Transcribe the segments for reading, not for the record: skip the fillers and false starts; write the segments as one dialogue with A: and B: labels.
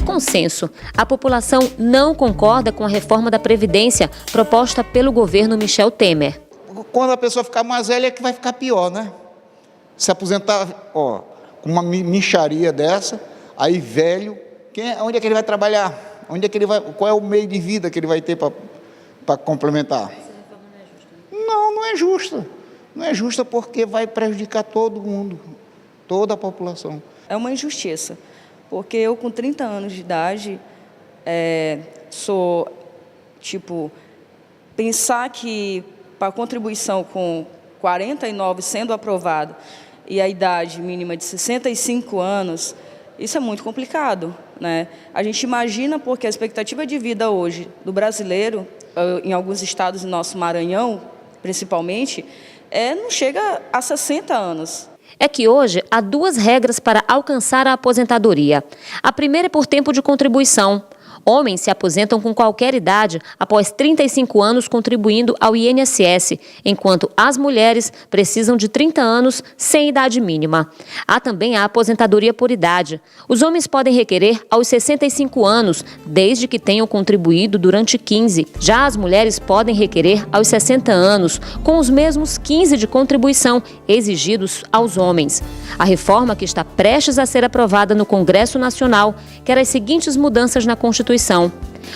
A: Consenso. A população não concorda com a reforma da Previdência proposta pelo governo Michel Temer.
B: Quando a pessoa ficar mais velha é que vai ficar pior, né? Se aposentar, com uma mixaria dessa, aí velho, onde é que ele vai trabalhar? Onde é que ele vai, qual é o meio de vida que ele vai ter para complementar? Não é justa. Não é justa porque vai prejudicar todo mundo, toda a população.
C: É uma injustiça. Porque eu, com 30 anos de idade, pensar que para a contribuição com 49 sendo aprovado e a idade mínima de 65 anos, isso é muito complicado, né? A gente imagina porque a expectativa de vida hoje do brasileiro, em alguns estados do nosso Maranhão, principalmente, não chega a 60 anos.
A: É que hoje há duas regras para alcançar a aposentadoria. A primeira é por tempo de contribuição. Homens se aposentam com qualquer idade após 35 anos contribuindo ao INSS, enquanto as mulheres precisam de 30 anos sem idade mínima. Há também a aposentadoria por idade. Os homens podem requerer aos 65 anos, desde que tenham contribuído durante 15. Já as mulheres podem requerer aos 60 anos, com os mesmos 15 de contribuição exigidos aos homens. A reforma que está prestes a ser aprovada no Congresso Nacional quer as seguintes mudanças na Constituição.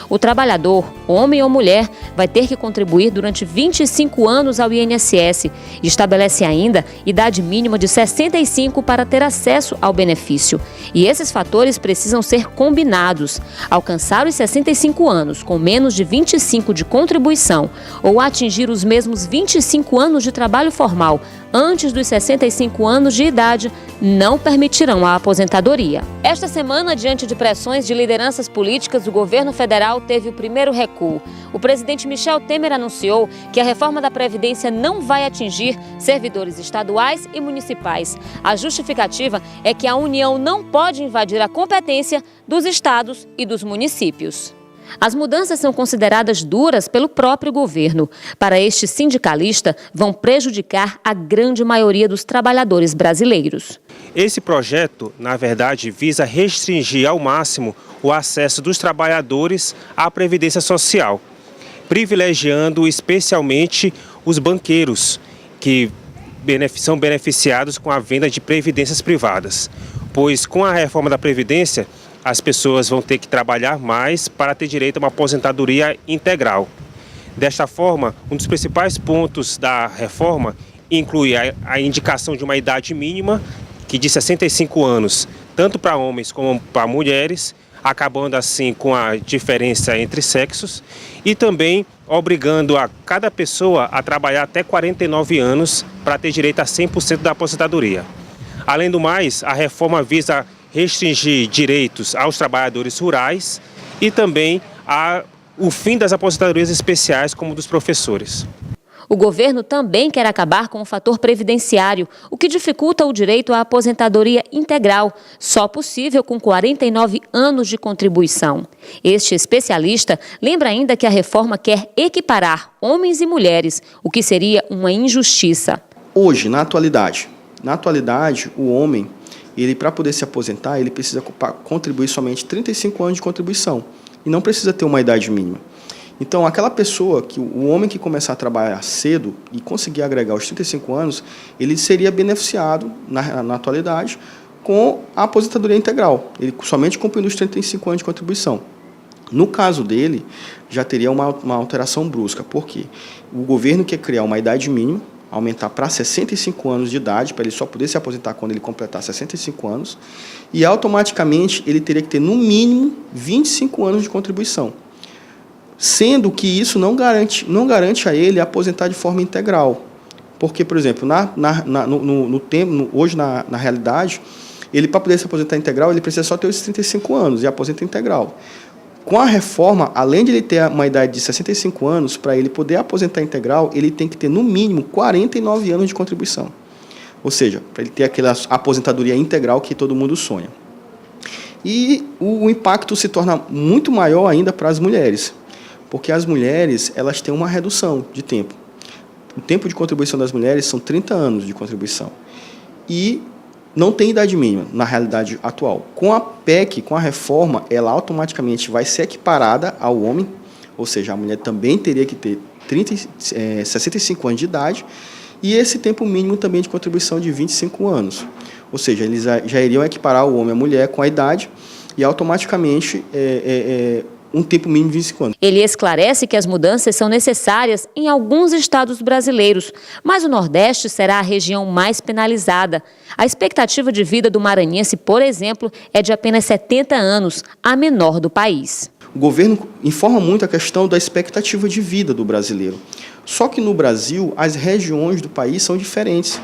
A: O trabalhador, homem ou mulher, vai ter que contribuir durante 25 anos ao INSS e estabelece ainda idade mínima de 65 para ter acesso ao benefício. E esses fatores precisam ser combinados. Alcançar os 65 anos com menos de 25 de contribuição ou atingir os mesmos 25 anos de trabalho formal antes dos 65 anos de idade não permitirão a aposentadoria. Esta semana, diante de pressões de lideranças políticas, o governo federal teve o primeiro recuo. O presidente Michel Temer anunciou que a reforma da Previdência não vai atingir servidores estaduais e municipais. A justificativa é que a União não pode invadir a competência dos estados e dos municípios. As mudanças são consideradas duras pelo próprio governo. Para este sindicalista, vão prejudicar a grande maioria dos trabalhadores brasileiros.
D: Esse projeto, na verdade, visa restringir ao máximo o acesso dos trabalhadores à Previdência Social, privilegiando especialmente os banqueiros, que são beneficiados com a venda de previdências privadas. Pois com a reforma da Previdência, as pessoas vão ter que trabalhar mais para ter direito a uma aposentadoria integral. Desta forma, um dos principais pontos da reforma inclui a indicação de uma idade mínima, que de 65 anos, tanto para homens como para mulheres, acabando assim com a diferença entre sexos, e também obrigando a cada pessoa a trabalhar até 49 anos para ter direito a 100% da aposentadoria. Além do mais, a reforma visa restringir direitos aos trabalhadores rurais e também o fim das aposentadorias especiais, como dos professores.
A: O governo também quer acabar com o fator previdenciário, o que dificulta o direito à aposentadoria integral, só possível com 49 anos de contribuição. Este especialista lembra ainda que a reforma quer equiparar homens e mulheres, o que seria uma injustiça.
E: Hoje, na atualidade, o homem, para poder se aposentar, ele precisa contribuir somente 35 anos de contribuição e não precisa ter uma idade mínima. Então, aquela pessoa, o homem que começar a trabalhar cedo e conseguir agregar os 35 anos, ele seria beneficiado, na atualidade, com a aposentadoria integral. Ele somente cumprindo os 35 anos de contribuição. No caso dele, já teria uma alteração brusca, porque o governo quer criar uma idade mínima, aumentar para 65 anos de idade, para ele só poder se aposentar quando ele completar 65 anos, e automaticamente ele teria que ter, no mínimo, 25 anos de contribuição. Sendo que isso não garante a ele aposentar de forma integral. Porque, por exemplo, hoje, na realidade, ele, para poder se aposentar integral, ele precisa só ter os 35 anos e aposenta integral. Com a reforma, além de ele ter uma idade de 65 anos, para ele poder aposentar integral, ele tem que ter, no mínimo, 49 anos de contribuição. Ou seja, para ele ter aquela aposentadoria integral que todo mundo sonha. E o impacto se torna muito maior ainda para as mulheres, porque as mulheres elas têm uma redução de tempo. O tempo de contribuição das mulheres são 30 anos de contribuição. E não tem idade mínima, na realidade atual. Com a PEC, com a reforma, ela automaticamente vai ser equiparada ao homem, ou seja, a mulher também teria que ter 65 anos de idade, e esse tempo mínimo também de contribuição de 25 anos. Ou seja, eles já iriam equiparar o homem e a mulher com a idade, e automaticamente um tempo mínimo de 25 anos.
A: Ele esclarece que as mudanças são necessárias em alguns estados brasileiros, mas o Nordeste será a região mais penalizada. A expectativa de vida do maranhense, por exemplo, é de apenas 70 anos, a menor do país.
E: O governo informa muito a questão da expectativa de vida do brasileiro. Só que no Brasil, as regiões do país são diferentes.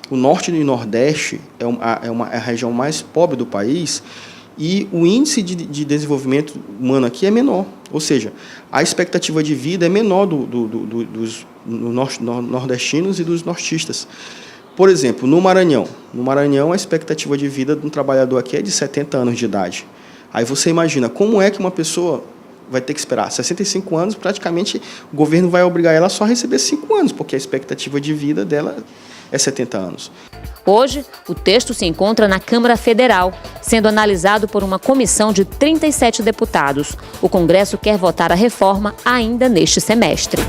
E: O Norte e o Nordeste é a região mais pobre do país, e o índice de desenvolvimento humano aqui é menor. Ou seja, a expectativa de vida é menor dos nordestinos e dos nortistas. Por exemplo, no Maranhão a expectativa de vida de um trabalhador aqui é de 70 anos de idade. Aí você imagina como é que uma pessoa vai ter que esperar 65 anos, praticamente o governo vai obrigar ela só a receber 5 anos, porque a expectativa de vida dela é 70 anos.
A: Hoje, o texto se encontra na Câmara Federal, sendo analisado por uma comissão de 37 deputados. O Congresso quer votar a reforma ainda neste semestre.